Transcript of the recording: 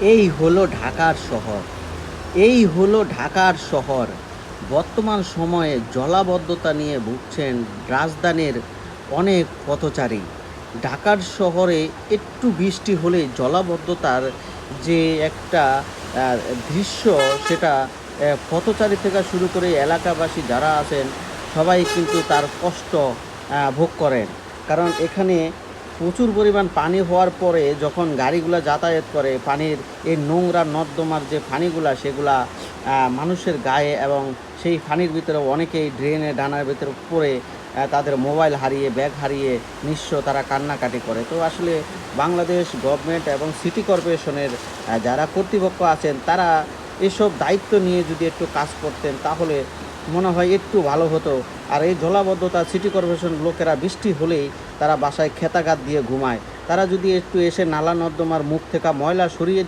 এই হলো ঢাকার শহর। এই হলো ঢাকার শহর। বর্তমান সময়ে জলাবদ্ধতা নিয়ে ভুগছেন রাজধানীর অনেক পথচারী। ঢাকার শহরে একটু বৃষ্টি হলেই জলাবদ্ধতার যে একটা আ দৃশ্য সেটা পথচারী থেকে শুরু করে এলাকাবাসী যারা আছেন সবাই কিন্তু তার কষ্ট ভোগ করেন। কারণ এখানে প্রচুর পরিমাণ পানি হওয়ার পরে যখন গাড়িগুলা যাতায়াত করে, পানির এই নোংরা নর্দমার যে পানিগুলা সেগুলা মানুষের গায়ে এবং সেই পানির ভিতরে অনেকেই ড্রেনে ডানার ভিতরে পড়ে তাদের মোবাইল হারিয়ে, ব্যাগ হারিয়ে নিঃস্ব তারা কান্নাকাটি করে। তো আসলে বাংলাদেশ গভর্নমেন্ট এবং সিটি কর্পোরেশনের যারা কর্তৃপক্ষ আছেন তারা এসব দায়িত্ব নিয়ে যদি একটু কাজ করতেন তাহলে মনে হয় একটু ভালো হতো। আর এই জলাবদ্ধতা সিটি কর্পোরেশন লোকেরা বৃষ্টি হলেই তারা বাসায় খেতা গাদ দিয়ে ঘুমায়। তারা যদি একটু এসে নালা নর্দমার মুখ থেকে ময়লা সরিয়ে